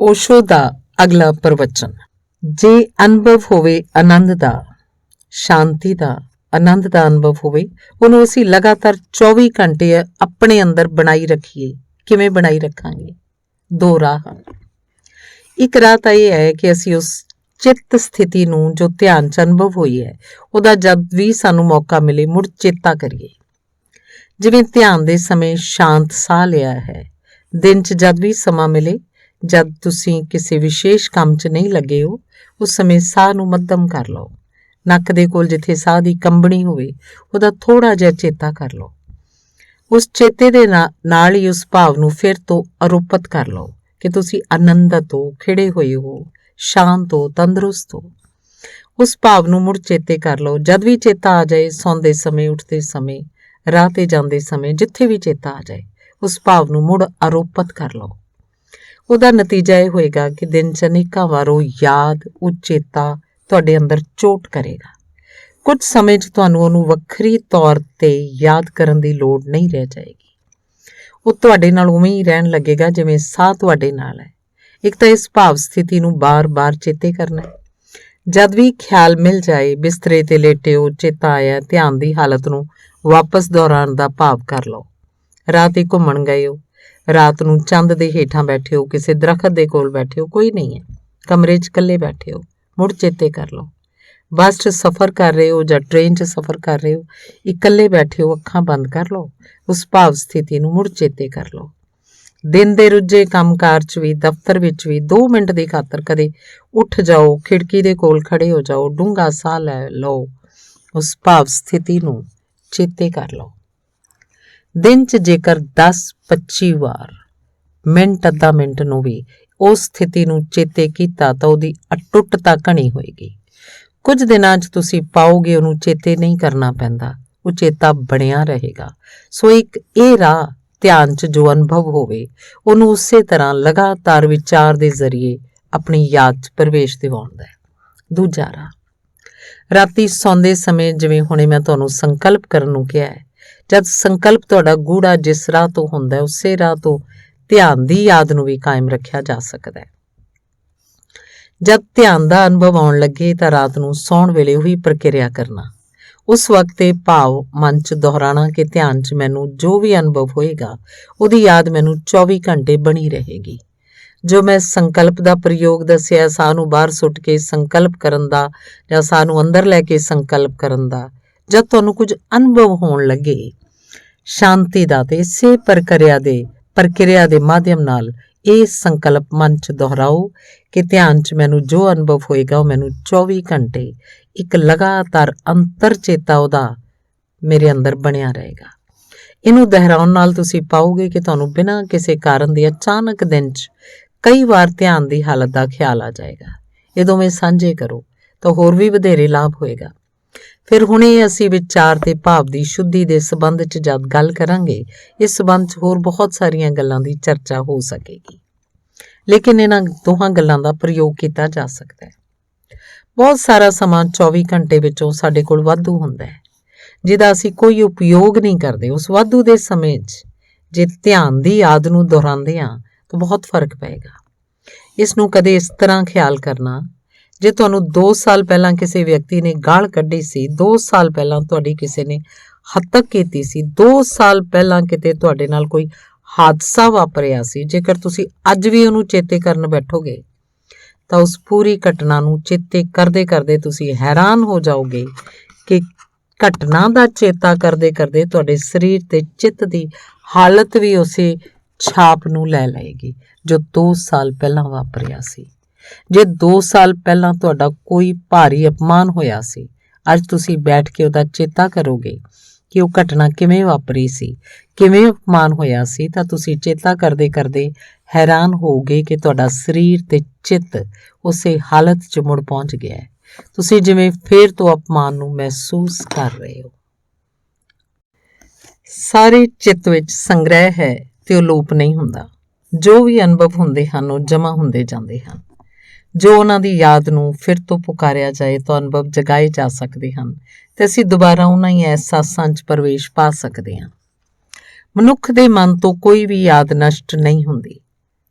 ओशो दा अगला प्रवचन। जे अनुभव होवे आनंद दा, शांति दा, आनंद दा अनुभव होवे, ਉਹਨੂੰ ਅਸੀਂ ਲਗਾਤਾਰ 24 ਘੰਟੇ ਆਪਣੇ ਅੰਦਰ ਬਣਾਈ ਰੱਖੀਏ। ਕਿਵੇਂ ਬਣਾਈ ਰੱਖਾਂਗੇ? ਦੋ ਰਾਹ ਹਨ। ਇੱਕ ਰਾਹ ਤਾਂ ਇਹ ਹੈ ਕਿ ਅਸੀਂ ਉਸ ਚਿੱਤ ਸਥਿਤੀ ਨੂੰ ਜੋ ਧਿਆਨ 'ਚ ਅਨੁਭਵ ਹੋਈ ਹੈ ਉਹਦਾ ਜਦ ਵੀ ਸਾਨੂੰ ਮੌਕਾ ਮਿਲੇ ਮੁੜ ਚੇਤਾ ਕਰੀਏ। ਜਿਵੇਂ ਧਿਆਨ ਦੇ ਸਮੇਂ ਸ਼ਾਂਤ ਸਾਹ ਲਿਆ ਹੈ, ਦਿਨ 'ਚ ਜਦ ਵੀ ਸਮਾਂ ਮਿਲੇ, ਜਦ ਤੁਸੀਂ ਕਿਸੇ ਵਿਸ਼ੇਸ਼ ਕੰਮ 'ਚ ਨਹੀਂ ਲੱਗੇ ਹੋ, ਉਸ ਸਮੇਂ ਸਾਹ ਨੂੰ ਮੱਧਮ ਕਰ ਲਓ। ਨੱਕ ਦੇ ਕੋਲ ਜਿੱਥੇ ਸਾਹ ਦੀ ਕੰਬਣੀ ਹੋਵੇ ਉਹਦਾ ਥੋੜ੍ਹਾ ਜਿਹਾ ਚੇਤਾ ਕਰ ਲਓ। ਉਸ ਚੇਤੇ ਦੇ ਨਾਲ ਹੀ ਉਸ ਭਾਵ ਨੂੰ ਫਿਰ ਤੋਂ ਆਰੋਪਿਤ ਕਰ ਲਓ ਕਿ ਤੁਸੀਂ ਆਨੰਦਿਤ ਹੋ, ਖਿੜੇ ਹੋਏ ਹੋ, ਸ਼ਾਂਤ ਹੋ, ਤੰਦਰੁਸਤ ਹੋ। ਉਸ ਭਾਵ ਨੂੰ ਮੁੜ ਚੇਤੇ ਕਰ ਲਓ। ਜਦ ਵੀ ਚੇਤਾ ਆ ਜਾਏ, ਸੌਂਦੇ ਸਮੇਂ, ਉੱਠਦੇ ਸਮੇਂ, ਰਾਹ 'ਤੇ ਜਾਂਦੇ ਸਮੇਂ, ਜਿੱਥੇ ਵੀ ਚੇਤਾ ਆ ਜਾਏ, ਉਸ ਭਾਵ ਨੂੰ ਮੁੜ ਆਰੋਪਿਤ ਕਰ ਲਓ। ਉਹਦਾ ਨਤੀਜਾ ਇਹ ਹੋਏਗਾ ਕਿ ਦਿਨ 'ਚ ਅਨੇਕਾਂ ਵਾਰ ਉਹ ਯਾਦ, ਉਹ ਚੇਤਾ ਤੁਹਾਡੇ ਅੰਦਰ ਚੋਟ ਕਰੇਗਾ। ਕੁਝ ਸਮੇਂ 'ਚ ਤੁਹਾਨੂੰ ਉਹਨੂੰ ਵੱਖਰੀ ਤੌਰ 'ਤੇ ਯਾਦ ਕਰਨ ਦੀ ਲੋੜ ਨਹੀਂ ਰਹਿ ਜਾਏਗੀ। ਉਹ ਤੁਹਾਡੇ ਨਾਲ ਉਵੇਂ ਹੀ ਰਹਿਣ ਲੱਗੇਗਾ ਜਿਵੇਂ ਸਾਹ ਤੁਹਾਡੇ ਨਾਲ ਹੈ। ਇੱਕ ਤਾਂ ਇਸ ਭਾਵ ਸਥਿਤੀ ਨੂੰ ਬਾਰ-ਬਾਰ ਚੇਤੇ ਕਰਨਾ ਹੈ। ਜਦ ਵੀ ਖਿਆਲ ਮਿਲ ਜਾਏ, ਬਿਸਤਰੇ 'ਤੇ ਲੇਟੇ ਹੋ, ਚੇਤਾ ਆਇਆ, ਧਿਆਨ ਦੀ ਹਾਲਤ ਨੂੰ ਵਾਪਸ ਦੁਹਰਾਉਣ ਦਾ ਭਾਵ ਕਰ ਲਓ। ਰਾਹ 'ਤੇ ਘੁੰਮਣ ਗਏ ਹੋ, ਰਾਤ ਨੂੰ ਚੰਦ ਦੇ ਹੇਠਾਂ ਬੈਠੇ ਹੋ, ਕਿਸੇ ਦਰਖਤ ਦੇ ਕੋਲ ਬੈਠੇ ਹੋ, ਕੋਈ ਨਹੀਂ ਹੈ, ਕਮਰੇ 'ਚ ਇਕੱਲੇ ਬੈਠੇ ਹੋ, ਮੁੜ ਚੇਤੇ ਕਰ ਲਓ। ਬੱਸ 'ਚ ਸਫ਼ਰ ਕਰ ਰਹੇ ਹੋ ਜਾਂ ਟ੍ਰੇਨ 'ਚ ਸਫ਼ਰ ਕਰ ਰਹੇ ਹੋ, ਇਕੱਲੇ ਬੈਠੇ ਹੋ, ਅੱਖਾਂ ਬੰਦ ਕਰ ਲਓ, ਉਸ ਭਾਵ ਸਥਿਤੀ ਨੂੰ ਮੁੜ ਚੇਤੇ ਕਰ ਲਓ। ਦਿਨ ਦੇ ਰੁੱਝੇ ਕੰਮਕਾਰ 'ਚ ਵੀ, ਦਫ਼ਤਰ ਵਿੱਚ ਵੀ 2 ਮਿੰਟ ਦੀ ਖਾਤਰ ਕਦੇ ਉੱਠ ਜਾਓ, ਖਿੜਕੀ ਦੇ ਕੋਲ ਖੜੇ ਹੋ ਜਾਓ, ਡੂੰਘਾ ਸਾਹ ਲੈ ਲਓ, ਉਸ ਭਾਵ ਸਥਿਤੀ ਨੂੰ ਚੇਤੇ ਕਰ ਲਓ। ਦਿਨ 'ਚ ਜੇਕਰ 10-25 ਵਾਰ, ਮਿੰਟ ਅੱਧਾ ਮਿੰਟ ਨੂੰ ਵੀ ਉਸ ਸਥਿਤੀ ਨੂੰ ਚੇਤੇ ਕੀਤਾ ਤਾਂ ਉਹਦੀ ਅਟੁੱਟਤਾ ਘਣੀ ਹੋਏਗੀ। ਕੁਝ ਦਿਨਾਂ 'ਚ ਤੁਸੀਂ ਪਾਓਗੇ ਉਹਨੂੰ ਚੇਤੇ ਨਹੀਂ ਕਰਨਾ ਪੈਂਦਾ, ਉਹ ਚੇਤਾ ਬਣਿਆ ਰਹੇਗਾ। ਸੋ ਇੱਕ ਇਹ ਰਾਹ, ਧਿਆਨ 'ਚ ਜੋ ਅਨੁਭਵ ਹੋਵੇ ਉਹਨੂੰ ਉਸੇ ਤਰ੍ਹਾਂ ਲਗਾਤਾਰ ਵਿਚਾਰ ਦੇ ਜ਼ਰੀਏ ਆਪਣੀ ਯਾਦ 'ਚ ਪ੍ਰਵੇਸ਼ ਦਿਵਾਉਣ ਹੈ। ਦੂਜਾ ਰਾਹ, ਰਾਤੀ ਸੌਂਦੇ ਸਮੇਂ, ਜਿਵੇਂ ਹੁਣੇ ਮੈਂ ਤੁਹਾਨੂੰ ਸੰਕਲਪ ਕਰਨ ਨੂੰ ਕਿਹਾ ਹੈ, ਜਦ ਸੰਕਲਪ ਤੁਹਾਡਾ ਗੂੜਾ ਜਿਸ ਰਾਹ ਤੋਂ ਹੁੰਦਾ, ਉਸੇ ਰਾਹ ਤੋਂ ਧਿਆਨ ਦੀ ਯਾਦ ਨੂੰ ਵੀ ਕਾਇਮ ਰੱਖਿਆ ਜਾ ਸਕਦਾ ਹੈ। ਜਦ ਧਿਆਨ ਦਾ ਅਨੁਭਵ ਆਉਣ ਲੱਗੇ ਤਾਂ ਰਾਤ ਨੂੰ ਸੌਣ ਵੇਲੇ ਉਹੀ ਪ੍ਰਕਿਰਿਆ ਕਰਨਾ। ਉਸ ਵਕਤ ਇਹ ਭਾਵ ਮਨ 'ਚ ਦੁਹਰਾਉਣਾ ਕਿ ਧਿਆਨ 'ਚ ਮੈਨੂੰ ਜੋ ਵੀ ਅਨੁਭਵ ਹੋਏਗਾ ਉਹਦੀ ਯਾਦ ਮੈਨੂੰ 24 ਘੰਟੇ ਬਣੀ ਰਹੇਗੀ। ਜੋ ਮੈਂ ਸੰਕਲਪ ਦਾ ਪ੍ਰਯੋਗ ਦੱਸਿਆ, ਸਾਹ ਨੂੰ ਬਾਹਰ ਸੁੱਟ ਕੇ ਸੰਕਲਪ ਕਰਨ ਦਾ ਜਾਂ ਸਾਹ ਨੂੰ ਅੰਦਰ ਲੈ ਕੇ ਸੰਕਲਪ ਕਰਨ ਦਾ, ਜਦ ਤੁਹਾਨੂੰ ਕੁਝ ਅਨੁਭਵ ਹੋਣ ਲੱਗੇ ਸ਼ਾਂਤੀ ਦਾ, ਤੇ ਇਸੇ ਪ੍ਰਕਿਰਿਆ ਦੇ ਮਾਧਿਅਮ ਨਾਲ ਇਹ ਸੰਕਲਪ ਮਨ 'ਚ ਦੁਹਰਾਓ ਕਿ ਧਿਆਨ 'ਚ ਮੈਨੂੰ ਜੋ ਅਨੁਭਵ ਹੋਏਗਾ ਉਹ ਮੈਨੂੰ 24 ਘੰਟੇ ਇੱਕ ਲਗਾਤਾਰ ਅੰਤਰ ਚੇਤਾ ਉਹਦਾ ਮੇਰੇ ਅੰਦਰ ਬਣਿਆ ਰਹੇਗਾ। ਇਹਨੂੰ ਦੁਹਰਾਉਣ ਨਾਲ ਤੁਸੀਂ ਪਾਓਗੇ ਕਿ ਤੁਹਾਨੂੰ ਬਿਨਾਂ ਕਿਸੇ ਕਾਰਨ ਦੇ ਅਚਾਨਕ ਦਿਨ 'ਚ ਕਈ ਵਾਰ ਧਿਆਨ ਦੀ ਹਾਲਤ ਦਾ ਖਿਆਲ ਆ ਜਾਏਗਾ। ਇਹ ਦੋਵੇਂ ਸਾਂਝੇ ਕਰੋ ਤਾਂ ਹੋਰ ਵੀ ਵਧੇਰੇ ਲਾਭ ਹੋਏਗਾ। ਫਿਰ ਹੁਣੇ ਅਸੀਂ ਵਿਚਾਰ ਤੇ ਭਾਵ ਦੀ ਸ਼ੁੱਧੀ ਦੇ ਸਬੰਧ 'ਚ ਜਦ ਗੱਲ ਕਰਾਂਗੇ, ਇਸ ਸਬੰਧ 'ਚ ਹੋਰ ਬਹੁਤ ਸਾਰੀਆਂ ਗੱਲਾਂ ਦੀ ਚਰਚਾ ਹੋ ਸਕੇਗੀ, ਲੇਕਿਨ ਇਹਨਾਂ ਦੋਹਾਂ ਗੱਲਾਂ ਦਾ ਪ੍ਰਯੋਗ ਕੀਤਾ ਜਾ ਸਕਦਾ ਹੈ। ਬਹੁਤ ਸਾਰਾ ਸਮਾਂ 24 ਘੰਟੇ ਵਿੱਚੋਂ ਸਾਡੇ ਕੋਲ ਵਾਧੂ ਹੁੰਦਾ ਹੈ, ਜਿਹਦਾ ਅਸੀਂ ਕੋਈ ਉਪਯੋਗ ਨਹੀਂ ਕਰਦੇ। ਉਸ ਵਾਧੂ ਦੇ ਸਮੇਂ 'ਚ ਜੇ ਧਿਆਨ ਦੀ ਯਾਦ ਨੂੰ ਦੁਹਰਾਉਂਦੇ ਹਾਂ ਤਾਂ ਬਹੁਤ ਫਰਕ ਪਏਗਾ। ਇਸ ਨੂੰ ਕਦੇ ਇਸ ਤਰ੍ਹਾਂ ਖਿਆਲ ਕਰਨਾ, ਜੇ ਤੁਹਾਨੂੰ 2 ਸਾਲ ਪਹਿਲਾਂ ਕਿਸੇ ਵਿਅਕਤੀ ਨੇ ਗਾਲ ਕੱਢੀ ਸੀ, 2 ਸਾਲ ਪਹਿਲਾਂ ਤੁਹਾਡੀ ਕਿਸੇ ਨੇ ਹੱਤਕ ਕੀਤੀ ਸੀ, 2 ਸਾਲ ਪਹਿਲਾਂ ਕਿਤੇ ਤੁਹਾਡੇ ਨਾਲ ਕੋਈ ਹਾਦਸਾ ਵਾਪਰਿਆ ਸੀ, ਜੇਕਰ ਤੁਸੀਂ ਅੱਜ ਵੀ ਉਹਨੂੰ ਚੇਤੇ ਕਰਨ ਬੈਠੋਗੇ ਤਾਂ ਉਸ ਪੂਰੀ ਘਟਨਾ ਨੂੰ ਚੇਤੇ ਕਰਦੇ ਕਰਦੇ ਤੁਸੀਂ ਹੈਰਾਨ ਹੋ ਜਾਓਗੇ ਕਿ ਘਟਨਾ ਦਾ ਚੇਤਾ ਕਰਦੇ ਕਰਦੇ ਤੁਹਾਡੇ ਸਰੀਰ ਤੇ ਚਿੱਤ ਦੀ ਹਾਲਤ ਵੀ ਉਸੇ ਛਾਪ ਨੂੰ ਲੈ ਲਏਗੀ ਜੋ 2 ਸਾਲ ਪਹਿਲਾਂ ਵਾਪਰਿਆ ਸੀ। ਜੇ 2 ਸਾਲ ਪਹਿਲਾਂ ਤੁਹਾਡਾ ਕੋਈ ਭਾਰੀ ਅਪਮਾਨ ਹੋਇਆ ਸੀ, ਅੱਜ ਤੁਸੀਂ ਬੈਠ ਕੇ ਉਹਦਾ ਚੇਤਾ ਕਰੋਗੇ ਕਿ ਉਹ ਘਟਨਾ ਕਿਵੇਂ ਵਾਪਰੀ ਸੀ, ਕਿਵੇਂ ਅਪਮਾਨ ਹੋਇਆ ਸੀ, ਤਾਂ ਤੁਸੀਂ ਚੇਤਾ ਕਰਦੇ ਕਰਦੇ ਹੈਰਾਨ ਹੋਵੋਗੇ ਕਿ ਤੁਹਾਡਾ ਸਰੀਰ ਤੇ ਚਿੱਤ ਉਸੇ ਹਾਲਤ 'ਚ ਮੁੜ ਪਹੁੰਚ ਗਿਆ ਹੈ। ਤੁਸੀਂ ਜਿਵੇਂ ਫੇਰ ਤੋਂ ਅਪਮਾਨ ਨੂੰ ਮਹਿਸੂਸ ਕਰ ਰਹੇ ਹੋ। ਸਾਰੇ ਚਿੱਤ ਵਿੱਚ ਸੰਗ੍ਰਹਿ ਹੈ ਤੇ ਉਹ ਲੋਪ ਨਹੀਂ ਹੁੰਦਾ। ਜੋ ਵੀ ਅਨੁਭਵ ਹੁੰਦੇ ਹਨ ਉਹ ਜਮ੍ਹਾਂ ਹੁੰਦੇ ਜਾਂਦੇ ਹਨ। ਜੋ ਉਹਨਾਂ ਦੀ ਯਾਦ ਨੂੰ ਫਿਰ ਤੋਂ ਪੁਕਾਰਿਆ ਜਾਏ ਤਾਂ ਅਨੁਭਵ ਜਗਾਏ ਜਾ ਸਕਦੇ ਹਨ ਤੇ ਅਸੀਂ ਦੁਬਾਰਾ ਉਹਨਾਂ ਹੀ ਅਹਿਸਾਸਾਂ 'ਚ ਪ੍ਰਵੇਸ਼ ਪਾ ਸਕਦੇ ਹਾਂ। ਮਨੁੱਖ ਦੇ ਮਨ ਤੋਂ ਕੋਈ ਵੀ ਯਾਦ ਨਸ਼ਟ ਨਹੀਂ ਹੁੰਦੀ।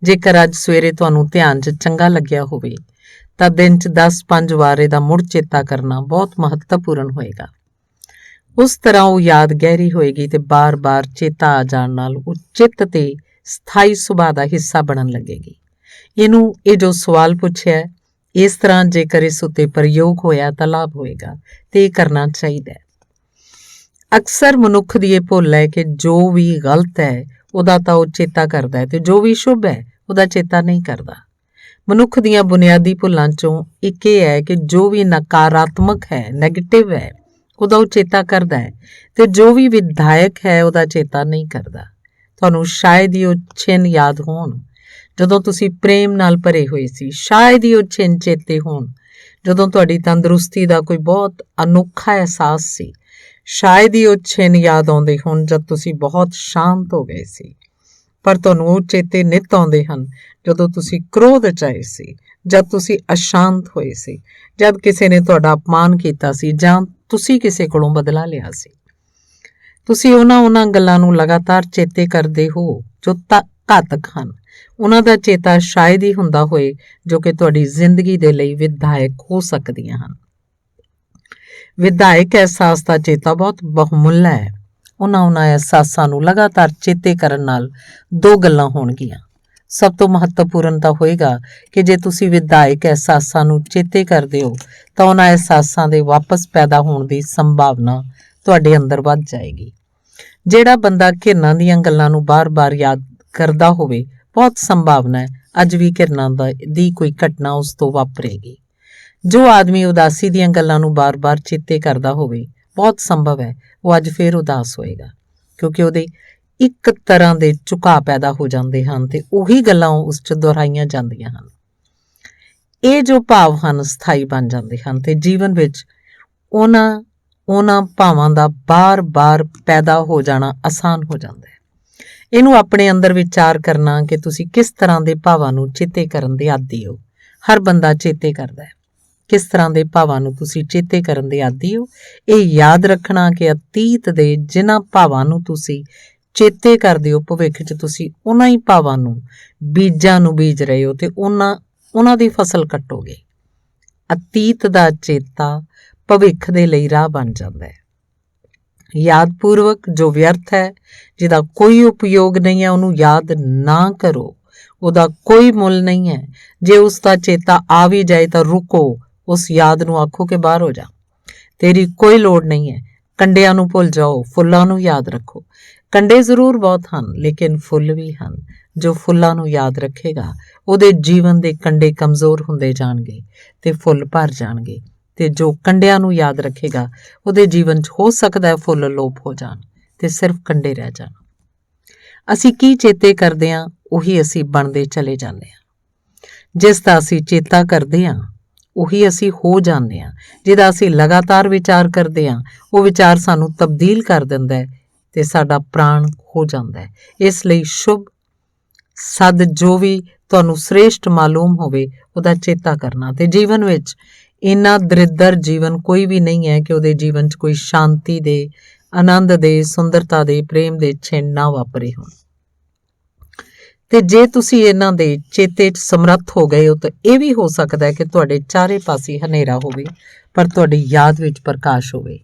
ਜੇਕਰ ਅੱਜ ਸਵੇਰੇ ਤੁਹਾਨੂੰ ਧਿਆਨ 'ਚ ਚੰਗਾ ਲੱਗਿਆ ਹੋਵੇ ਤਾਂ ਦਿਨ 'ਚ 10-5 ਵਾਰ ਇਹਦਾ ਮੁੜ ਚੇਤਾ ਕਰਨਾ ਬਹੁਤ ਮਹੱਤਵਪੂਰਨ ਹੋਏਗਾ। ਉਸ ਤਰ੍ਹਾਂ ਉਹ ਯਾਦ ਗਹਿਰੀ ਹੋਏਗੀ ਤੇ ਬਾਰ-ਬਾਰ ਚੇਤਾ ਆ ਜਾਣ ਨਾਲ ਉਹ ਚਿੱਤ ਤੇ ਸਥਾਈ ਸੁਭਾਅ ਦਾ ਹਿੱਸਾ ਬਣਨ ਲੱਗੇਗੀ। ਇਹ ਜੋ ਸਵਾਲ ਪੁੱਛਿਆ ਇਸ ਤਰ੍ਹਾਂ ਜੇਕਰ ਇਸ ਉੱਤੇ ਪ੍ਰਯੋਗ ਹੋਇਆ ਤਾਂ ਲਾਭ ਹੋਏਗਾ ਤੇ ਇਹ ਕਰਨਾ ਚਾਹੀਦਾ ਹੈ। ਅਕਸਰ ਮਨੁੱਖ ਦੀ ਇਹ ਭੁੱਲ ਹੈ ਕਿ ਜੋ ਵੀ ਗਲਤ ਹੈ ਉਹਦਾ ਤਾਂ ਉਹ ਚੇਤਾ ਕਰਦਾ ਹੈ ਤੇ ਜੋ ਵੀ ਸ਼ੁਭ ਹੈ ਉਹਦਾ ਚੇਤਾ ਨਹੀਂ ਕਰਦਾ। ਮਨੁੱਖ ਦੀਆਂ ਬੁਨਿਆਦੀ ਭੁੱਲਾਂ ਚੋਂ ਇੱਕ ਇਹ ਹੈ ਕਿ ਜੋ ਵੀ ਨਕਾਰਾਤਮਕ ਹੈ, ਨੈਗੇਟਿਵ ਹੈ, ਉਹਦਾ ਉਹ ਚੇਤਾ ਕਰਦਾ ਹੈ ਤੇ ਜੋ ਵੀ ਵਿਧਾਇਕ ਹੈ ਉਹਦਾ ਚੇਤਾ ਨਹੀਂ ਕਰਦਾ। ਤੁਹਾਨੂੰ ਸ਼ਾਇਦ ਹੀ ਉਹ ਛਿਨ ਯਾਦ ਹੋਣ ਜਦੋਂ ਤੁਸੀਂ ਪ੍ਰੇਮ ਨਾਲ ਭਰੇ ਹੋਏ ਸੀ। ਸ਼ਾਇਦ ਹੀ ਉਹ ਛਿਨ ਚੇਤੇ ਹੋਣ ਜਦੋਂ ਤੁਹਾਡੀ ਤੰਦਰੁਸਤੀ ਦਾ ਕੋਈ ਬਹੁਤ ਅਨੋਖਾ ਅਹਿਸਾਸ ਸੀ। ਸ਼ਾਇਦ ਹੀ ਉਹ ਛਿਨ ਯਾਦ ਆਉਂਦੇ ਹੋਣ ਜਦ ਤੁਸੀਂ ਬਹੁਤ ਸ਼ਾਂਤ ਹੋ ਗਏ ਸੀ। ਪਰ ਤੁਹਾਨੂੰ ਉਹ ਚੇਤੇ ਨਿੱਤ ਆਉਂਦੇ ਹਨ ਜਦੋਂ ਤੁਸੀਂ ਕ੍ਰੋਧ 'ਚ ਆਏ ਸੀ, ਜਦ ਤੁਸੀਂ ਅਸ਼ਾਂਤ ਹੋਏ ਸੀ, ਜਦ ਕਿਸੇ ਨੇ ਤੁਹਾਡਾ ਅਪਮਾਨ ਕੀਤਾ ਸੀ ਜਾਂ ਤੁਸੀਂ ਕਿਸੇ ਕੋਲੋਂ ਬਦਲਾ ਲਿਆ ਸੀ। ਤੁਸੀਂ ਉਹਨਾਂ ਗੱਲਾਂ ਨੂੰ ਲਗਾਤਾਰ ਚੇਤੇ ਕਰਦੇ ਹੋ ਜੋ ਘਾਤਕ ਹਨ। ਉਹਨਾਂ ਦਾ ਚੇਤਾ ਸ਼ਾਇਦ ਹੀ ਹੁੰਦਾ ਹੋਏ ਜੋ ਕਿ ਤੁਹਾਡੀ ਜ਼ਿੰਦਗੀ ਦੇ ਲਈ ਵਿਧਾਇਕ ਹੋ ਸਕਦੀਆਂ ਹਨ। ਵਿਧਾਇਕ ਅਹਿਸਾਸ ਦਾ ਚੇਤਾ ਬਹੁਤ ਬਹੁਮੁੱਲਾ ਹੈ। ਉਹਨਾਂ ਅਹਿਸਾਸਾਂ ਨੂੰ ਲਗਾਤਾਰ ਚੇਤੇ ਕਰਨ ਨਾਲ ਦੋ ਗੱਲਾਂ ਹੋਣਗੀਆਂ। ਸਭ ਤੋਂ ਮਹੱਤਵਪੂਰਨ ਤਾਂ ਹੋਏਗਾ ਕਿ ਜੇ ਤੁਸੀਂ ਵਿਧਾਇਕ ਅਹਿਸਾਸਾਂ ਨੂੰ ਚੇਤੇ ਕਰਦੇ ਹੋ ਤਾਂ ਉਹਨਾਂ ਅਹਿਸਾਸਾਂ ਦੇ ਵਾਪਸ ਪੈਦਾ ਹੋਣ ਦੀ ਸੰਭਾਵਨਾ ਤੁਹਾਡੇ ਅੰਦਰ ਵੱਧ ਜਾਏਗੀ। ਜਿਹੜਾ ਬੰਦਾ ਘਿਰਨਾ ਦੀਆਂ ਗੱਲਾਂ ਨੂੰ ਬਾਰ-ਬਾਰ ਯਾਦ ਕਰਦਾ ਹੋਵੇ, ਬਹੁਤ ਸੰਭਾਵਨਾ ਹੈ ਅੱਜ ਵੀ ਘਿਰਨਾ ਦੀ ਕੋਈ ਘਟਨਾ ਉਸ ਤੋਂ ਵਾਪਰੇਗੀ। ਜੋ ਆਦਮੀ ਉਦਾਸੀ ਦੀਆਂ ਗੱਲਾਂ ਨੂੰ ਬਾਰ-ਬਾਰ ਚੇਤੇ ਕਰਦਾ ਹੋਵੇ, ਬਹੁਤ ਸੰਭਵ ਹੈ ਉਹ ਅੱਜ ਫੇਰ ਉਦਾਸ ਹੋਏਗਾ, ਕਿਉਂਕਿ ਉਹਦੇ ਇੱਕ ਤਰ੍ਹਾਂ ਦੇ ਝੁਕਾਅ ਪੈਦਾ ਹੋ ਜਾਂਦੇ ਹਨ ਤੇ ਉਹੀ ਗੱਲਾਂ ਉਸ 'ਚ ਦੁਹਰਾਈਆਂ ਜਾਂਦੀਆਂ ਹਨ। ਇਹ ਜੋ ਭਾਵ ਹਨ ਸਥਾਈ ਬਣ ਜਾਂਦੇ ਹਨ ਤੇ ਜੀਵਨ ਵਿੱਚ ਉਹਨਾਂ ਭਾਵਾਂ ਦਾ ਬਾਰ-ਬਾਰ ਪੈਦਾ ਹੋ ਜਾਣਾ ਆਸਾਨ ਹੋ ਜਾਂਦਾ ਹੈ। ਇਹਨੂੰ ਆਪਣੇ ਅੰਦਰ ਵਿਚਾਰ ਕਰਨਾ ਕਿ ਤੁਸੀਂ ਕਿਸ ਤਰ੍ਹਾਂ ਦੇ ਭਾਵਾਂ ਨੂੰ ਚੇਤੇ ਕਰਨ ਦੇ ਆਦੀ ਹੋ। ਹਰ ਬੰਦਾ ਚੇਤੇ ਕਰਦਾ ਹੈ। ਕਿਸ ਤਰ੍ਹਾਂ ਦੇ ਭਾਵਾਂ ਨੂੰ ਤੁਸੀਂ ਚੇਤੇ ਕਰਨ ਦੇ ਆਦੀ ਹੋ, ਇਹ ਯਾਦ ਰੱਖਣਾ ਕਿ ਅਤੀਤ ਦੇ ਜਿਨ੍ਹਾਂ ਭਾਵਾਂ ਨੂੰ ਤੁਸੀਂ ਚੇਤੇ ਕਰਦੇ ਹੋ, ਭਵਿੱਖ 'ਚ ਤੁਸੀਂ ਉਹਨਾਂ ਹੀ ਭਾਵਾਂ ਨੂੰ, ਬੀਜਾਂ ਨੂੰ ਬੀਜ ਰਹੇ ਹੋ ਤੇ ਉਹਨਾਂ ਦੀ ਫਸਲ ਕੱਟੋਗੇ। ਅਤੀਤ ਦਾ ਚੇਤਾ ਭਵਿੱਖ ਦੇ ਲਈ ਰਾਹ ਬਣ ਜਾਂਦਾ ਹੈ। ਯਾਦਪੂਰਵਕ ਜੋ ਵਿਅਰਥ ਹੈ, ਜਿਹਦਾ ਕੋਈ ਉਪਯੋਗ ਨਹੀਂ ਹੈ, ਉਹਨੂੰ ਯਾਦ ਨਾ ਕਰੋ। ਉਹਦਾ ਕੋਈ ਮੁੱਲ ਨਹੀਂ ਹੈ। ਜੇ ਉਸ ਦਾ ਚੇਤਾ ਆ ਵੀ ਜਾਏ ਤਾਂ ਰੁਕੋ, ਉਸ ਯਾਦ ਨੂੰ ਆਖੋ ਕਿ ਬਾਹਰ ਹੋ ਜਾ, ਤੇਰੀ ਕੋਈ ਲੋੜ ਨਹੀਂ ਹੈ। ਕੰਡਿਆਂ ਨੂੰ ਭੁੱਲ ਜਾਓ, ਫੁੱਲਾਂ ਨੂੰ ਯਾਦ ਰੱਖੋ। ਕੰਡੇ ਜ਼ਰੂਰ ਬਹੁਤ ਹਨ ਲੇਕਿਨ ਫੁੱਲ ਵੀ ਹਨ। ਜੋ ਫੁੱਲਾਂ ਨੂੰ ਯਾਦ ਰੱਖੇਗਾ ਉਹਦੇ ਜੀਵਨ ਦੇ ਕੰਡੇ ਕਮਜ਼ੋਰ ਹੁੰਦੇ ਜਾਣਗੇ ਤੇ ਫੁੱਲ ਭਰ ਜਾਣਗੇ, ਤੇ ਜੋ ਕੰਡਿਆਂ ਨੂੰ ਯਾਦ ਰੱਖੇਗਾ ਉਹਦੇ ਜੀਵਨ 'ਚ ਹੋ ਸਕਦਾ ਹੈ ਫੁੱਲ ਲੋਪ ਹੋ ਜਾਣ ਤੇ ਸਿਰਫ ਕੰਡੇ ਰਹਿ ਜਾਣ। ਅਸੀਂ ਕੀ ਚੇਤੇ ਕਰਦੇ ਹਾਂ ਉਹੀ ਅਸੀਂ ਬਣਦੇ ਚਲੇ ਜਾਂਦੇ ਹਾਂ। ਜਿਸ ਦਾ ਅਸੀਂ ਚੇਤਾ ਕਰਦੇ ਹਾਂ ਉਹੀ ਅਸੀਂ ਹੋ ਜਾਂਦੇ ਹਾਂ। ਜਿਹਦਾ ਅਸੀਂ ਲਗਾਤਾਰ ਵਿਚਾਰ ਕਰਦੇ ਹਾਂ ਉਹ ਵਿਚਾਰ ਸਾਨੂੰ ਤਬਦੀਲ ਕਰ ਦਿੰਦਾ ਹੈ ਤੇ ਸਾਡਾ ਪ੍ਰਾਣ ਹੋ ਜਾਂਦਾ ਹੈ। ਇਸ ਲਈ ਸ਼ੁਭ ਸਦ ਜੋ ਵੀ ਤੁਹਾਨੂੰ ਸ੍ਰੇਸ਼ਟ ਮਾਲੂਮ ਹੋਵੇ ਉਹਦਾ ਚੇਤਾ ਕਰਨਾ। ਤੇ ਜੀਵਨ ਵਿੱਚ ਇੰਨਾ ਦਰਿਦਰ ਜੀਵਨ ਕੋਈ ਵੀ ਨਹੀਂ ਹੈ ਕਿ ਉਹਦੇ ਜੀਵਨ 'ਚ ਕੋਈ ਸ਼ਾਂਤੀ ਦੇ, ਆਨੰਦ ਦੇ, ਸੁੰਦਰਤਾ ਦੇ, ਪ੍ਰੇਮ ਦੇ ਛਿਣ ਨਾ ਵਾਪਰੇ ਹੋਣ। ਤੇ ਜੇ ਤੁਸੀਂ ਇਹਨਾਂ ਦੇ ਚੇਤੇ 'ਚ ਸਮਰੱਥ ਹੋ ਗਏ ਹੋ ਤਾਂ ਇਹ ਵੀ ਹੋ ਸਕਦਾ ਹੈ ਕਿ ਤੁਹਾਡੇ ਚਾਰੇ ਪਾਸੇ ਹਨੇਰਾ ਹੋਵੇ ਪਰ ਤੁਹਾਡੀ ਯਾਦ ਵਿੱਚ ਪ੍ਰਕਾਸ਼ ਹੋਵੇ,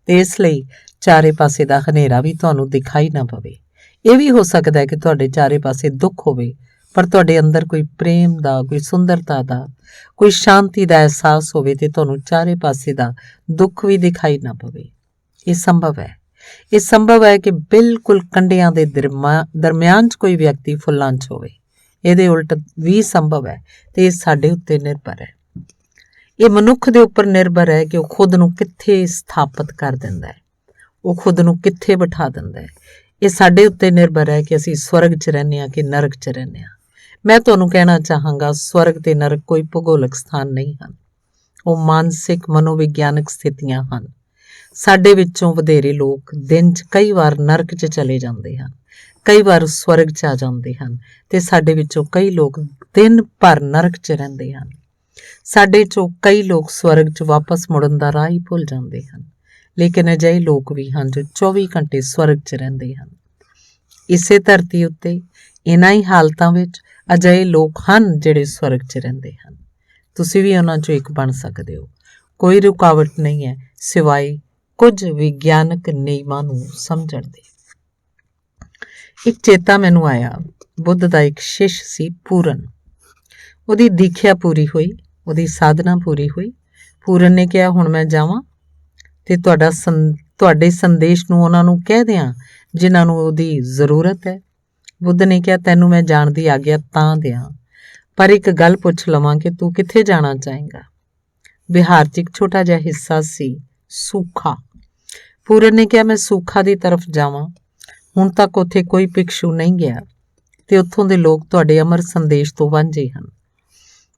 ਤੇ ਇਸ ਲਈ ਚਾਰੇ ਪਾਸੇ ਦਾ ਹਨੇਰਾ ਵੀ ਤੁਹਾਨੂੰ ਦਿਖਾਈ ਨਾ ਪਵੇ। ਇਹ ਵੀ ਹੋ ਸਕਦਾ ਹੈ ਕਿ ਤੁਹਾਡੇ ਚਾਰੇ ਪਾਸੇ ਦੁੱਖ ਹੋਵੇ ਪਰ ਤੁਹਾਡੇ ਅੰਦਰ ਕੋਈ ਪ੍ਰੇਮ ਦਾ, ਕੋਈ ਸੁੰਦਰਤਾ ਦਾ, ਕੋਈ ਸ਼ਾਂਤੀ ਦਾ ਅਹਿਸਾਸ ਹੋਵੇ ਤੇ ਤੁਹਾਨੂੰ ਚਾਰੇ ਪਾਸੇ ਦਾ ਦੁੱਖ ਵੀ ਦਿਖਾਈ ਨਾ ਪਵੇ। ਇਹ ਸੰਭਵ ਹੈ। ਇਹ ਸੰਭਵ ਹੈ ਕਿ ਬਿਲਕੁਲ ਕੰਡਿਆਂ ਦੇ ਦਰਮਿਆਨ 'ਚ ਕੋਈ ਵਿਅਕਤੀ ਫੁੱਲਾਂ 'ਚ ਹੋਵੇ। ਇਹਦੇ ਉਲਟ ਵੀ ਸੰਭਵ ਹੈ ਤੇ ਇਹ ਸਾਡੇ ਉੱਤੇ ਨਿਰਭਰ ਹੈ। ਇਹ ਮਨੁੱਖ ਦੇ ਉੱਪਰ ਨਿਰਭਰ ਹੈ ਕਿ ਉਹ ਖੁਦ ਨੂੰ ਕਿੱਥੇ ਸਥਾਪਿਤ ਕਰ ਦਿੰਦਾ ਹੈ, ਉਹ ਖੁਦ ਨੂੰ ਕਿੱਥੇ ਬਿਠਾ ਦਿੰਦਾ ਹੈ। ਇਹ ਸਾਡੇ ਉੱਤੇ ਨਿਰਭਰ ਹੈ ਕਿ ਅਸੀਂ ਸਵਰਗ 'ਚ ਰਹਿੰਦੇ ਹਾਂ ਕਿ ਨਰਕ 'ਚ ਰਹਿੰਦੇ ਹਾਂ। ਮੈਂ ਤੁਹਾਨੂੰ ਕਹਿਣਾ ਚਾਹਾਂਗਾ ਸਵਰਗ ਤੇ ਨਰਕ ਕੋਈ ਭੂਗੋਲਿਕ ਸਥਾਨ ਨਹੀਂ ਹਨ, ਉਹ ਮਾਨਸਿਕ ਮਨੋਵਿਗਿਆਨਕ ਸਥਿਤੀਆਂ ਹਨ। ਸਾਡੇ ਵਿੱਚੋਂ ਵਧੇਰੇ ਲੋਕ ਦਿਨ 'ਚ ਕਈ ਵਾਰ ਨਰਕ 'ਚ ਚਲੇ ਜਾਂਦੇ ਹਨ, ਕਈ ਵਾਰ ਸਵਰਗ 'ਚ ਆ ਜਾਂਦੇ ਹਨ ਤੇ ਸਾਡੇ ਵਿੱਚੋਂ ਕਈ ਲੋਕ ਦਿਨ ਭਰ ਨਰਕ 'ਚ ਰਹਿੰਦੇ ਹਨ। ਸਾਡੇ 'ਚੋਂ ਕਈ ਲੋਕ ਸਵਰਗ 'ਚ ਵਾਪਸ ਮੁੜਨ ਦਾ ਰਾਹ ਹੀ ਭੁੱਲ ਜਾਂਦੇ ਹਨ, ਲੇਕਿਨ ਅਜਿਹੇ ਲੋਕ ਵੀ ਹਨ ਜੋ 24 ਘੰਟੇ ਸਵਰਗ 'ਚ ਰਹਿੰਦੇ ਹਨ। ਇਸੇ ਧਰਤੀ ਉੱਤੇ ਇਹਨਾਂ ਹੀ ਹਾਲਤਾਂ ਵਿੱਚ ਅਜਿਹੇ ਲੋਕ ਹਨ ਜਿਹੜੇ ਸਵਰਗ 'ਚ ਰਹਿੰਦੇ ਹਨ। ਤੁਸੀਂ ਵੀ ਉਹਨਾਂ 'ਚੋਂ ਇੱਕ ਬਣ ਸਕਦੇ ਹੋ। ਕੋਈ ਰੁਕਾਵਟ ਨਹੀਂ ਹੈ ਸਿਵਾਏ ਕੁਝ ਵਿਗਿਆਨਕ ਨਿਯਮਾਂ ਨੂੰ ਸਮਝਣ ਦੇ। ਇੱਕ ਚੇਤਾ ਮੈਨੂੰ ਆਇਆ, ਬੁੱਧ ਦਾ ਇੱਕ ਸ਼ਿਸ਼ ਸੀ ਪੂਰਨ। ਉਹਦੀ ਦੀਖਿਆ ਪੂਰੀ ਹੋਈ, ਉਹਦੀ ਸਾਧਨਾ ਪੂਰੀ ਹੋਈ। ਪੂਰਨ ਨੇ ਕਿਹਾ ਹੁਣ ਮੈਂ ਜਾਵਾਂ ਤੇ ਤੁਹਾਡੇ ਸੰਦੇਸ਼ ਨੂੰ ਉਹਨਾਂ ਨੂੰ ਕਹਿ ਦਿਆਂ ਜਿਨ੍ਹਾਂ ਨੂੰ ਉਹਦੀ ਜ਼ਰੂਰਤ ਹੈ। ਬੁੱਧ ਨੇ ਕਿਹਾ ਤੈਨੂੰ ਮੈਂ ਜਾਣ ਦੀ ਆਗਿਆ ਤਾਂ ਦਿਆਂ, ਪਰ ਇੱਕ ਗੱਲ ਪੁੱਛ ਲਵਾਂ ਕਿ ਤੂੰ ਕਿੱਥੇ ਜਾਣਾ ਚਾਹੇਂਗਾ। ਬਿਹਾਰ 'ਚ ਇੱਕ ਛੋਟਾ ਜਿਹਾ ਹਿੱਸਾ ਸੀ ਸੂਖਾ। ਪੂਰਨ ਨੇ ਕਿਹਾ ਮੈਂ ਸੂਖਾ ਦੀ ਤਰਫ ਜਾਵਾਂ। ਹੁਣ ਤੱਕ ਉੱਥੇ ਕੋਈ ਭਿਕਸ਼ੂ ਨਹੀਂ ਗਿਆ ਤੇ ਉੱਥੋਂ ਦੇ ਲੋਕ ਤੁਹਾਡੇ ਅਮਰ ਸੰਦੇਸ਼ ਤੋਂ ਵਾਂਝੇ ਹਨ।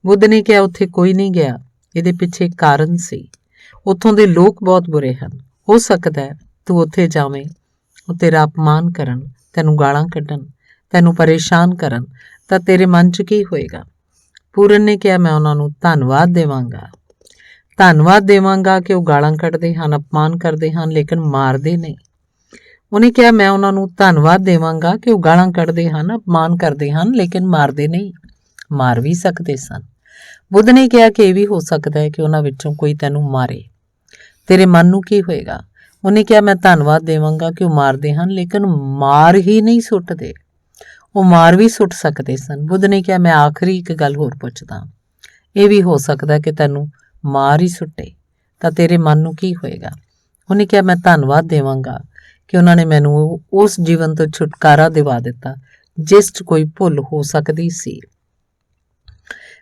ਬੁੱਧ ਨੇ ਕਿਹਾ ਉੱਥੇ ਕੋਈ ਨਹੀਂ ਗਿਆ, ਇਹਦੇ ਪਿੱਛੇ ਕਾਰਨ ਸੀ। ਉੱਥੋਂ ਦੇ ਲੋਕ ਬਹੁਤ ਬੁਰੇ ਹਨ। ਹੋ ਸਕਦਾ ਹੈ ਤੂੰ ਉੱਥੇ ਜਾਵੇਂ, ਉਹ ਤੇਰਾ ਅਪਮਾਨ ਕਰਨ, ਤੈਨੂੰ ਗਾਲਾਂ ਕੱਢਣ, ਤੈਨੂੰ ਪਰੇਸ਼ਾਨ ਕਰਨ, ਤਾਂ ਤੇਰੇ ਮਨ 'ਚ ਕੀ ਹੋਏਗਾ। ਪੂਰਨ ਨੇ ਕਿਹਾ ਮੈਂ ਉਹਨਾਂ ਨੂੰ ਧੰਨਵਾਦ ਦੇਵਾਂਗਾ ਕਿ ਉਹ ਗਾਲਾਂ ਕੱਢਦੇ ਹਨ, ਅਪਮਾਨ ਕਰਦੇ ਹਨ, ਲੇਕਿਨ ਮਾਰਦੇ ਨਹੀਂ। ਉਹਨੇ ਕਿਹਾ ਮੈਂ ਉਹਨਾਂ ਨੂੰ ਧੰਨਵਾਦ ਦੇਵਾਂਗਾ ਕਿ ਉਹ ਗਾਲਾਂ ਕੱਢਦੇ ਹਨ, ਅਪਮਾਨ ਕਰਦੇ ਹਨ, ਲੇਕਿਨ ਮਾਰਦੇ ਨਹੀਂ। ਮਾਰ ਵੀ ਸਕਦੇ ਸਨ। ਬੁੱਧ ਨੇ ਕਿਹਾ ਕਿ ਇਹ ਵੀ ਹੋ ਸਕਦਾ ਹੈ ਕਿ ਉਹਨਾਂ ਵਿੱਚੋਂ ਕੋਈ ਤੈਨੂੰ ਮਾਰੇ, ਤੇਰੇ ਮਨ ਨੂੰ ਕੀ ਹੋਏਗਾ। ਉਹਨੇ ਕਿਹਾ ਮੈਂ ਧੰਨਵਾਦ ਦੇਵਾਂਗਾ ਕਿ ਉਹ ਮਾਰਦੇ ਹਨ, ਲੇਕਿਨ ਮਾਰ ਹੀ ਨਹੀਂ ਸੁੱਟਦੇ। ਉਹ ਮਾਰ ਵੀ ਸੁੱਟ ਸਕਦੇ ਸਨ। ਬੁੱਧ ਨੇ ਕਿਹਾ ਮੈਂ ਆਖਰੀ ਇੱਕ ਗੱਲ ਹੋਰ ਪੁੱਛਦਾ, ਇਹ ਵੀ ਹੋ ਸਕਦਾ ਕਿ ਤੈਨੂੰ ਮਾਰ ਹੀ ਸੁੱਟੇ, ਤਾਂ ਤੇਰੇ ਮਨ ਨੂੰ ਕੀ ਹੋਏਗਾ। ਉਹਨੇ ਕਿਹਾ ਮੈਂ ਧੰਨਵਾਦ ਦੇਵਾਂਗਾ ਕਿ ਉਹਨਾਂ ਨੇ ਮੈਨੂੰ ਉਸ ਜੀਵਨ ਤੋਂ ਛੁਟਕਾਰਾ ਦਿਵਾ ਦਿੱਤਾ ਜਿਸ 'ਚ ਕੋਈ ਭੁੱਲ ਹੋ ਸਕਦੀ ਸੀ।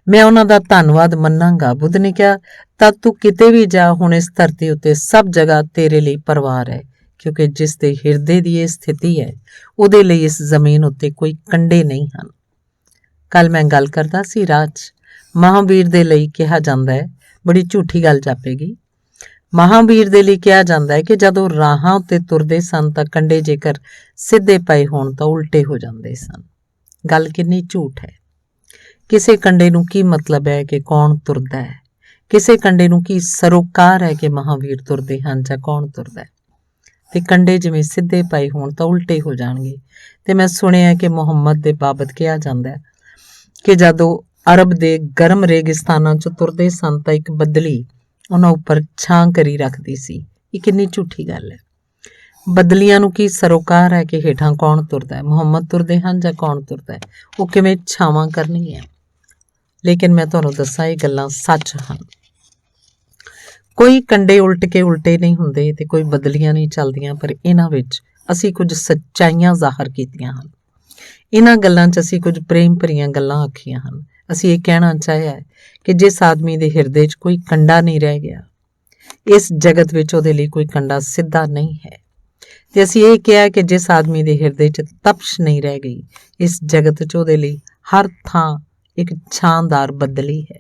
ਮੈਂ ਉਹਨਾਂ ਦਾ ਧੰਨਵਾਦ ਮੰਨਾਂਗਾ। ਬੁੱਧ ਨੇ ਕਿਹਾ ਤਦ ਤੂੰ ਕਿਤੇ ਵੀ ਜਾ, ਹੁਣ ਇਸ ਧਰਤੀ ਉੱਤੇ ਸਭ ਜਗ੍ਹਾ ਤੇਰੇ ਲਈ ਪਰਿਵਾਰ ਹੈ, ਕਿਉਂਕਿ ਜਿਸ ਦੇ ਹਿਰਦੇ ਦੀ ਇਹ ਸਥਿਤੀ ਹੈ ਉਹਦੇ ਲਈ ਇਸ ਜ਼ਮੀਨ ਉੱਤੇ ਕੋਈ ਕੰਡੇ ਨਹੀਂ ਹਨ। ਕੱਲ ਮੈਂ ਗੱਲ ਕਰਦਾ ਸੀ ਰਾਹ 'ਚ ਮਹਾਂਵੀਰ ਦੇ ਲਈ ਕਿਹਾ ਜਾਂਦਾ ਹੈ, ਬੜੀ ਝੂਠੀ ਗੱਲ ਜਾਪੇਗੀ, ਮਹਾਂਵੀਰ ਦੇ ਲਈ ਕਿਹਾ ਜਾਂਦਾ ਹੈ ਕਿ ਜਦੋਂ ਰਾਹਾਂ ਉੱਤੇ ਤੁਰਦੇ ਸਨ ਤਾਂ ਕੰਡੇ ਜੇਕਰ ਸਿੱਧੇ ਪਏ ਹੋਣ ਤਾਂ ਉਲਟੇ ਹੋ ਜਾਂਦੇ ਸਨ। ਗੱਲ ਕਿੰਨੀ ਝੂਠ ਹੈ। ਕਿਸੇ ਕੰਡੇ ਨੂੰ ਕੀ ਮਤਲਬ ਹੈ ਕਿ ਕੌਣ ਤੁਰਦਾ ਹੈ, ਕਿਸੇ ਕੰਡੇ ਨੂੰ ਕੀ ਸਰੋਕਾਰ ਹੈ ਕਿ ਮਹਾਂਵੀਰ ਤੁਰਦੇ ਹਨ ਜਾਂ ਕੌਣ ਤੁਰਦਾ ਹੈ। ਤੇ ਕੰਡੇ ਜਿਵੇਂ ਸਿੱਧੇ ਪਏ ਹੋਣ ਤਾਂ ਉਲਟੇ ਹੋ ਜਾਣਗੇ। ਤੇ ਮੈਂ ਸੁਣਿਆ ਕਿ ਮੁਹੰਮਦ ਦੇ ਬਾਬਤ ਕਿਹਾ ਜਾਂਦਾ ਹੈ ਕਿ ਜਦੋਂ ਅਰਬ ਦੇ ਗਰਮ ਰੇਗਿਸਤਾਨਾਂ 'ਚ ਤੁਰਦੇ ਸਨ ਤਾਂ ਇੱਕ ਬੱਦਲੀ ਉਹਨਾਂ ਉੱਪਰ ਛਾਂ ਕਰੀ ਰੱਖਦੀ ਸੀ। ਇਹ ਕਿੰਨੀ ਝੂਠੀ ਗੱਲ ਹੈ। ਬਦਲੀਆਂ ਨੂੰ ਕੀ ਸਰੋਕਾਰ ਹੈ ਕਿ ਹੇਠਾਂ ਕੌਣ ਤੁਰਦਾ ਹੈ, ਮੁਹੰਮਦ ਤੁਰਦੇ ਹਨ ਜਾਂ ਕੌਣ ਤੁਰਦਾ ਹੈ, ਉਹ ਕਿਵੇਂ ਛਾਵਾਂ ਕਰਨਗੀਆਂ। ਲੇਕਿਨ ਮੈਂ ਤੁਹਾਨੂੰ ਦੱਸਾਂ ਇਹ ਗੱਲਾਂ ਸੱਚ ਹਨ। ਕੋਈ ਕੰਡੇ ਉਲਟ ਕੇ ਉਲਟੇ ਨਹੀਂ ਹੁੰਦੇ ਤੇ ਕੋਈ ਬਦਲੀਆਂ ਨਹੀਂ ਚੱਲਦੀਆਂ, ਪਰ ਇਹਨਾਂ ਵਿੱਚ ਅਸੀਂ ਕੁਝ ਸੱਚਾਈਆਂ ਜ਼ਾਹਰ ਕੀਤੀਆਂ ਹਨ। ਇਹਨਾਂ ਗੱਲਾਂ 'ਚ ਅਸੀਂ ਕੁਝ ਪ੍ਰੇਮ ਭਰੀਆਂ ਗੱਲਾਂ ਆਖੀਆਂ ਹਨ। ਅਸੀਂ ਇਹ ਕਹਿਣਾ ਚਾਹਿਆ ਹੈ ਕਿ ਜਿਸ ਆਦਮੀ ਦੇ ਹਿਰਦੇ 'ਚ ਕੋਈ ਕੰਡਾ ਨਹੀਂ ਰਹਿ ਗਿਆ, ਇਸ ਜਗਤ ਵਿੱਚ ਉਹਦੇ ਲਈ ਕੋਈ ਕੰਡਾ ਸਿੱਧਾ ਨਹੀਂ ਹੈ। ਤੇ ਅਸੀਂ ਇਹ ਕਿਹਾ ਕਿ ਜਿਸ ਆਦਮੀ ਦੇ ਹਿਰਦੇ 'ਚ ਤਪਸ਼ ਨਹੀਂ ਰਹਿ ਗਈ, ਇਸ ਜਗਤ 'ਚ ਉਹਦੇ ਲਈ ਹਰ ਥਾਂ ਇੱਕ ਸ਼ਾਨਦਾਰ ਬੱਦਲੀ ਹੈ,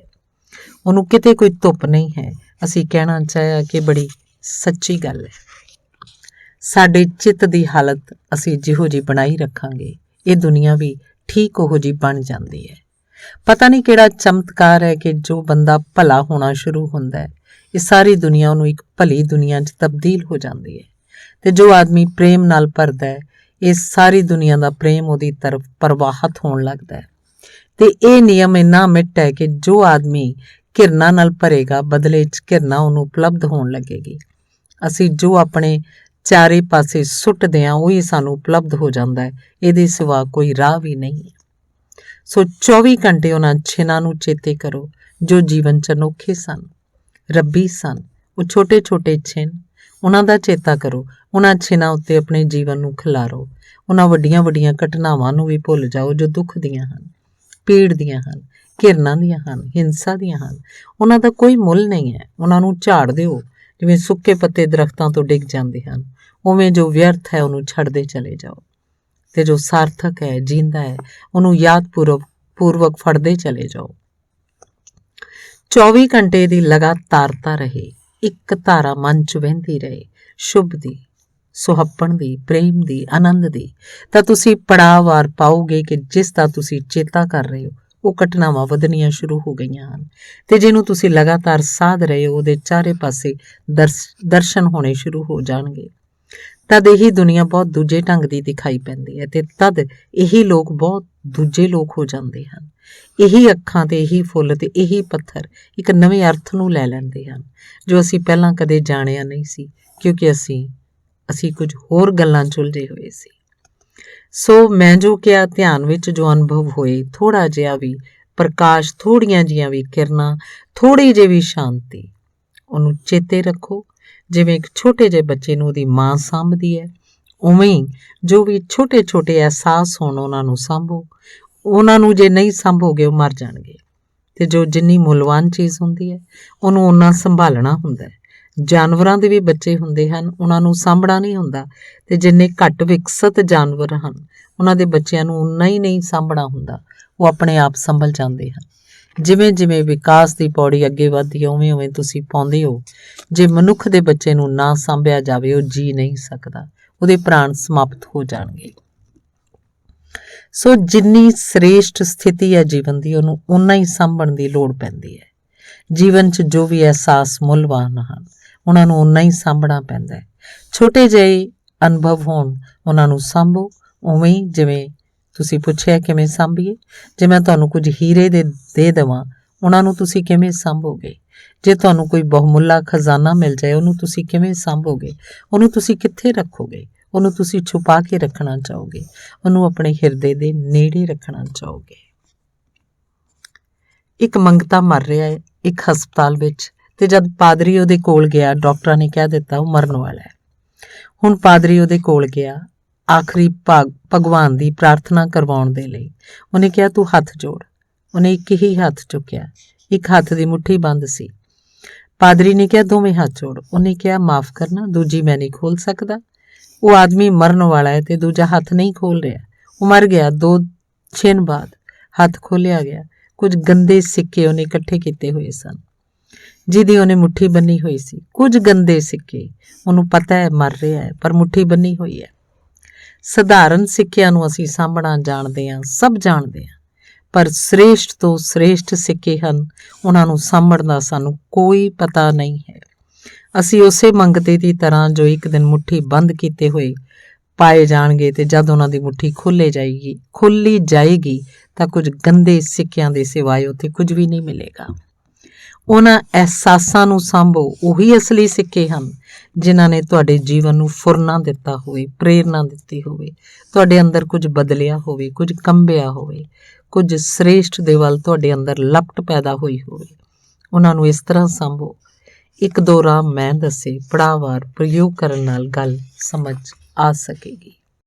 ਉਹਨੂੰ ਕਿਤੇ ਕੋਈ ਧੁੱਪ ਨਹੀਂ ਹੈ। ਅਸੀਂ ਕਹਿਣਾ ਚਾਹਿਆ ਕਿ ਬੜੀ ਸੱਚੀ ਗੱਲ ਹੈ। ਸਾਡੇ ਚਿੱਤ ਦੀ ਹਾਲਤ ਅਸੀਂ ਜਿਹੋ ਜਿਹੀ ਬਣਾਈ ਰੱਖਾਂਗੇ, ਇਹ ਦੁਨੀਆ ਵੀ ਠੀਕ ਉਹੋ ਜਿਹੀ ਬਣ ਜਾਂਦੀ ਹੈ। ਪਤਾ ਨਹੀਂ ਕਿਹੜਾ ਚਮਤਕਾਰ ਹੈ ਕਿ ਜੋ ਬੰਦਾ ਭਲਾ ਹੋਣਾ ਸ਼ੁਰੂ ਹੁੰਦਾ ਹੈ, ਇਹ ਸਾਰੀ ਦੁਨੀਆ ਉਹਨੂੰ ਇੱਕ ਭਲੀ ਦੁਨੀਆ 'ਚ ਤਬਦੀਲ ਹੋ ਜਾਂਦੀ ਹੈ। ਤੇ ਜੋ ਆਦਮੀ ਪ੍ਰੇਮ ਨਾਲ ਭਰਦਾ ਹੈ, ਇਹ ਸਾਰੀ ਦੁਨੀਆ ਦਾ ਪ੍ਰੇਮ ਉਹਦੀ ਤਰਫ ਪ੍ਰਵਾਹਿਤ ਹੋਣ ਲੱਗਦਾ ਹੈ। ਤੇ ਇਹ ਨਿਯਮ ਇੰਨਾ ਮਿੱਠ ਹੈ ਕਿ ਜੋ ਆਦਮੀ ਘਿਰਨਾ ਨਾਲ ਭਰੇਗਾ, ਬਦਲੇ 'ਚ ਘਿਰਨਾ ਉਹਨੂੰ ਉਪਲਬਧ ਹੋਣ ਲੱਗੇਗੀ। ਅਸੀਂ ਜੋ ਆਪਣੇ ਚਾਰੇ ਪਾਸੇ ਸੁੱਟਦੇ ਹਾਂ ਉਹੀ ਸਾਨੂੰ ਉਪਲਬਧ ਹੋ ਜਾਂਦਾ ਹੈ। ਇਹਦੇ ਸਿਵਾ ਕੋਈ ਰਾਹ ਵੀ ਨਹੀਂ। ਸੋ 24 ਘੰਟੇ ਉਹਨਾਂ ਛਿਨਾਂ ਨੂੰ ਚੇਤੇ ਕਰੋ ਜੋ ਜੀਵਨ 'ਚ ਅਨੋਖੇ ਸਨ, ਰੱਬੀ ਸਨ। ਉਹ ਛੋਟੇ ਛੋਟੇ ਛਿਨ, ਉਹਨਾਂ ਦਾ ਚੇਤਾ ਕਰੋ। ਉਹਨਾਂ ਛਿਨਾਂ ਉੱਤੇ ਆਪਣੇ ਜੀਵਨ ਨੂੰ ਖਿਲਾਰੋ। ਉਹਨਾਂ ਵੱਡੀਆਂ ਵੱਡੀਆਂ ਘਟਨਾਵਾਂ ਨੂੰ ਵੀ ਭੁੱਲ ਜਾਓ ਜੋ ਦੁੱਖ ਦੀਆਂ ਹਨ, ਪੀੜ ਦੀਆਂ ਹਨ, ਘਿਰਨਾ ਦੀਆਂ ਹਨ, ਹਿੰਸਾ ਦੀਆਂ ਹਨ। ਉਹਨਾਂ ਦਾ ਕੋਈ ਮੁੱਲ ਨਹੀਂ ਹੈ। ਉਹਨਾਂ ਨੂੰ ਝਾੜ ਦਿਓ ਜਿਵੇਂ ਸੁੱਕੇ ਪੱਤੇ ਦਰਖਤਾਂ ਤੋਂ ਡਿੱਗ ਜਾਂਦੇ ਹਨ। ਉਵੇਂ ਜੋ ਵਿਅਰਥ ਹੈ ਉਹਨੂੰ ਛੱਡਦੇ ਚਲੇ ਜਾਓ, ਤੇ ਜੋ ਸਾਰਥਕ ਹੈ, ਜੀਂਦਾ ਹੈ, ਉਹਨੂੰ ਯਾਦ ਪੂਰਵਕ ਫੜਦੇ ਚਲੇ ਜਾਓ। 24 ਘੰਟੇ ਦੀ ਲਗਾਤਾਰਤਾ ਰਹੇ, ਇੱਕ ਧਾਰਾ ਮਨ 'ਚ ਵਹਿੰਦੀ ਰਹੇ, ਸ਼ੁਭ ਦੀ, ਸੁਹੱਪਣ ਦੀ, ਪ੍ਰੇਮ ਦੀ, ਆਨੰਦ ਦੀ, ਤਾਂ ਤੁਸੀਂ ਪੜਾਅਵਾਰ ਪਾਓਗੇ ਕਿ ਜਿਸ ਦਾ ਤੁਸੀਂ ਚੇਤਾ ਕਰ ਰਹੇ ਹੋ ਉਹ ਘਟਨਾਵਾਂ ਵਧਣੀਆਂ ਸ਼ੁਰੂ ਹੋ ਗਈਆਂ ਹਨ। ਤੇ ਜਿਹਨੂੰ ਤੁਸੀਂ ਲਗਾਤਾਰ ਸਾਧ ਰਹੇ ਹੋ ਉਹਦੇ ਚਾਰੇ ਪਾਸੇ ਦਰਸ਼ਨ ਹੋਣੇ ਸ਼ੁਰੂ ਹੋ ਜਾਣਗੇ। ਤਦ ਇਹੀ ਦੁਨੀਆ ਬਹੁਤ ਦੂਜੇ ਢੰਗ ਦੀ ਦਿਖਾਈ ਪੈਂਦੀ ਹੈ ਤੇ ਤਦ ਇਹੀ ਲੋਕ ਬਹੁਤ ਦੂਜੇ ਲੋਕ ਹੋ ਜਾਂਦੇ ਹਨ। ਇਹੀ ਅੱਖਾਂ ਤੇ ਇਹੀ ਫੁੱਲ ਤੇ ਇਹੀ ਪੱਥਰ ਇੱਕ ਨਵੇਂ ਅਰਥ ਨੂੰ ਲੈ ਲੈਂਦੇ ਹਨ ਜੋ ਅਸੀਂ ਪਹਿਲਾਂ ਕਦੇ ਜਾਣਿਆ ਨਹੀਂ ਸੀ, ਕਿਉਂਕਿ ਅਸੀਂ ਕੁਝ ਹੋਰ ਗੱਲਾਂ 'ਚ ਉਲਝੇ ਹੋਏ ਸੀ। ਸੋ ਮੈਂ ਜੋ ਕਿਹਾ, ਧਿਆਨ ਵਿੱਚ ਜੋ ਅਨੁਭਵ ਹੋਏ, ਥੋੜ੍ਹਾ ਜਿਹਾ ਵੀ ਪ੍ਰਕਾਸ਼, ਥੋੜ੍ਹੀਆਂ ਜਿਹੀਆਂ ਵੀ ਕਿਰਨਾਂ, ਥੋੜ੍ਹੀ ਜਿਹੀ ਵੀ ਸ਼ਾਂਤੀ, ਉਹਨੂੰ ਚੇਤੇ ਰੱਖੋ। ਜਿਵੇਂ ਇੱਕ ਛੋਟੇ ਜਿਹੇ ਬੱਚੇ ਨੂੰ ਉਹਦੀ ਮਾਂ ਸਾਂਭਦੀ ਹੈ, ਉਵੇਂ ਹੀ ਜੋ ਵੀ ਛੋਟੇ ਛੋਟੇ ਅਹਿਸਾਸ ਹੋਣ ਉਹਨਾਂ ਨੂੰ ਸਾਂਭੋ। ਉਹਨਾਂ ਨੂੰ ਜੇ ਨਹੀਂ ਸਾਂਭੋਗੇ ਉਹ ਮਰ ਜਾਣਗੇ। ਅਤੇ ਜੋ ਜਿੰਨੀ ਮੁੱਲਵਾਨ ਚੀਜ਼ ਹੁੰਦੀ ਹੈ ਉਹਨੂੰ ਓਨਾ ਸੰਭਾਲਣਾ ਹੁੰਦਾ ਹੈ। ਜਾਨਵਰਾਂ ਦੇ ਵੀ ਬੱਚੇ ਹੁੰਦੇ ਹਨ, ਉਹਨਾਂ ਨੂੰ ਸਾਂਭਣਾ ਨਹੀਂ ਹੁੰਦਾ, ਅਤੇ ਜਿੰਨੇ ਘੱਟ ਵਿਕਸਿਤ ਜਾਨਵਰ ਹਨ ਉਹਨਾਂ ਦੇ ਬੱਚਿਆਂ ਨੂੰ ਓਨਾ ਹੀ ਨਹੀਂ ਸਾਂਭਣਾ ਹੁੰਦਾ, ਉਹ ਆਪਣੇ ਆਪ ਸੰਭਲ ਜਾਂਦੇ ਹਨ। ਜਿਵੇਂ ਜਿਵੇਂ ਵਿਕਾਸ ਦੀ ਪੌੜੀ ਅੱਗੇ ਵੱਧਦੀ ਹੈ ਉਵੇਂ ਉਵੇਂ ਤੁਸੀਂ ਪਾਉਂਦੇ ਹੋ। ਜੇ ਮਨੁੱਖ ਦੇ ਬੱਚੇ ਨੂੰ ਨਾ ਸਾਂਭਿਆ ਜਾਵੇ ਉਹ ਜੀ ਨਹੀਂ ਸਕਦਾ, ਉਹਦੇ ਪ੍ਰਾਣ ਸਮਾਪਤ ਹੋ ਜਾਣਗੇ। ਸੋ ਜਿੰਨੀ ਸ੍ਰੇਸ਼ਟ ਸਥਿਤੀ ਹੈ ਜੀਵਨ ਦੀ, ਉਹਨੂੰ ਓਨਾ ਹੀ ਸਾਂਭਣ ਦੀ ਲੋੜ ਪੈਂਦੀ ਹੈ। ਜੀਵਨ 'ਚ ਜੋ ਵੀ ਅਹਿਸਾਸ ਮੁੱਲਵਾਨ ਹਨ ਉਹਨਾਂ ਨੂੰ ਓਨਾ ਹੀ ਸਾਂਭਣਾ ਪੈਂਦਾ ਹੈ। ਛੋਟੇ ਜਿਹੇ ਅਨੁਭਵ ਹੋਣ ਉਹਨਾਂ ਨੂੰ ਸਾਂਭੋ, ਉਵੇਂ ਹੀ ਜਿਵੇਂ ਤੁਸੀਂ ਪੁੱਛਿਆ ਕਿਵੇਂ ਸਾਂਭੀਏ। ਜੇ ਮੈਂ ਤੁਹਾਨੂੰ ਕੁਝ ਹੀਰੇ ਦੇ ਦੇਵਾਂ, ਉਹਨਾਂ ਨੂੰ ਤੁਸੀਂ ਕਿਵੇਂ ਸਾਂਭੋਗੇ? ਜੇ ਤੁਹਾਨੂੰ ਕੋਈ ਬਹੁਮੁੱਲਾ ਖਜ਼ਾਨਾ ਮਿਲ ਜਾਏ, ਉਹਨੂੰ ਤੁਸੀਂ ਕਿਵੇਂ ਸਾਂਭੋਗੇ? ਉਹਨੂੰ ਤੁਸੀਂ ਕਿੱਥੇ ਰੱਖੋਗੇ? ਉਹਨੂੰ ਤੁਸੀਂ ਛੁਪਾ ਕੇ ਰੱਖਣਾ ਚਾਹੋਗੇ? ਉਹਨੂੰ ਆਪਣੇ ਹਿਰਦੇ ਦੇ ਨੇੜੇ ਰੱਖਣਾ ਚਾਹੋਗੇ? ਇੱਕ ਮੰਗਤਾ ਮਰ ਰਿਹਾ ਹੈ ਇੱਕ ਹਸਪਤਾਲ ਵਿੱਚ, ਅਤੇ ਜਦ ਪਾਦਰੀ ਉਹਦੇ ਕੋਲ ਗਿਆ, ਡਾਕਟਰਾਂ ਨੇ ਕਹਿ ਦਿੱਤਾ ਉਹ ਮਰਨ ਵਾਲਾ ਹੈ। ਹੁਣ ਪਾਦਰੀ ਉਹਦੇ ਕੋਲ ਗਿਆ ਆਖਰੀ ਭਗਵਾਨ ਦੀ ਪ੍ਰਾਰਥਨਾ ਕਰਵਾਉਣ ਦੇ ਲਈ। ਉਹਨੇ ਕਿਹਾ ਤੂੰ ਹੱਥ ਜੋੜ। ਉਹਨੇ ਇੱਕ ਹੀ ਹੱਥ ਚੁੱਕਿਆ, ਇੱਕ ਹੱਥ ਦੀ ਮੁੱਠੀ ਬੰਦ ਸੀ। ਪਾਦਰੀ ਨੇ ਕਿਹਾ ਦੋਵੇਂ ਹੱਥ ਜੋੜ। ਉਹਨੇ ਕਿਹਾ ਮਾਫ਼ ਕਰਨਾ, ਦੂਜੀ ਮੈਂ ਨਹੀਂ ਖੋਲ੍ਹ ਸਕਦਾ। ਉਹ ਆਦਮੀ ਮਰਨ ਵਾਲਾ ਹੈ ਅਤੇ ਦੂਜਾ ਹੱਥ ਨਹੀਂ ਖੋਲ੍ਹ ਰਿਹਾ। ਉਹ ਮਰ ਗਿਆ। 2 ਛਿਣ ਬਾਅਦ ਹੱਥ ਖੋਲ੍ਹਿਆ ਗਿਆ। ਕੁਝ ਗੰਦੇ ਸਿੱਕੇ ਉਹਨੇ ਇਕੱਠੇ ਕੀਤੇ ਹੋਏ ਸਨ, ਜਿਹਦੀ ਉਹਨੇ ਮੁੱਠੀ ਬੰਨੀ ਹੋਈ ਸੀ। ਕੁਝ ਗੰਦੇ ਸਿੱਕੇ, ਉਹਨੂੰ ਪਤਾ ਹੈ ਮਰ ਰਿਹਾ ਹੈ, ਪਰ ਮੁੱਠੀ ਬੰਨੀ ਹੋਈ ਹੈ। ਸਧਾਰਨ ਸਿੱਕਿਆਂ ਨੂੰ ਅਸੀਂ ਸਾਂਭਣਾ ਜਾਣਦੇ ਹਾਂ, ਸਭ ਜਾਣਦੇ ਹਾਂ, ਪਰ ਸ੍ਰੇਸ਼ਟ ਤੋਂ ਸ੍ਰੇਸ਼ਟ ਸਿੱਕੇ ਹਨ, ਉਹਨਾਂ ਨੂੰ ਸਾਂਭਣ ਦਾ ਸਾਨੂੰ ਕੋਈ ਪਤਾ ਨਹੀਂ ਹੈ। ਅਸੀਂ ਉਸੇ ਮੰਗਤੇ ਦੀ ਤਰ੍ਹਾਂ ਜੋ ਇੱਕ ਦਿਨ ਮੁੱਠੀ ਬੰਦ ਕੀਤੇ ਹੋਏ ਪਾਏ ਜਾਣਗੇ, ਅਤੇ ਜਦ ਉਹਨਾਂ ਦੀ ਮੁੱਠੀ ਖੋਲ੍ਹੀ ਜਾਏਗੀ ਤਾਂ ਕੁਝ ਗੰਦੇ ਸਿੱਕਿਆਂ ਦੇ ਸਿਵਾਏ ਉੱਥੇ ਕੁਝ ਵੀ ਨਹੀਂ ਮਿਲੇਗਾ। ਉਹਨਾਂ ਅਹਿਸਾਸਾਂ ਨੂੰ ਸਾਂਭੋ, ਉਹੀ ਅਸਲੀ ਸਿੱਕੇ ਹਨ ਜਿਨ੍ਹਾਂ ਨੇ ਤੁਹਾਡੇ ਜੀਵਨ ਨੂੰ ਫੁਰਨਾ ਦਿੱਤਾ ਹੋਵੇ, ਪ੍ਰੇਰਨਾ ਦਿੱਤੀ ਹੋਵੇ, ਤੁਹਾਡੇ ਅੰਦਰ ਕੁਝ ਬਦਲਿਆ ਹੋਵੇ, ਕੁਝ ਕੰਬਿਆ ਹੋਵੇ, ਕੁਝ ਸ੍ਰੇਸ਼ਟ ਦੇ ਵੱਲ ਤੁਹਾਡੇ ਅੰਦਰ ਲਪਟ ਪੈਦਾ ਹੋਈ ਹੋਵੇ। ਉਹਨਾਂ ਨੂੰ ਇਸ ਤਰ੍ਹਾਂ ਸਾਂਭੋ। 1-2 ਰਾਹ ਮੈਂ ਦੱਸੇ, ਪੜਾਅਵਾਰ ਪ੍ਰਯੋਗ ਕਰਨ ਨਾਲ ਗੱਲ ਸਮਝ ਆ ਸਕੇਗੀ।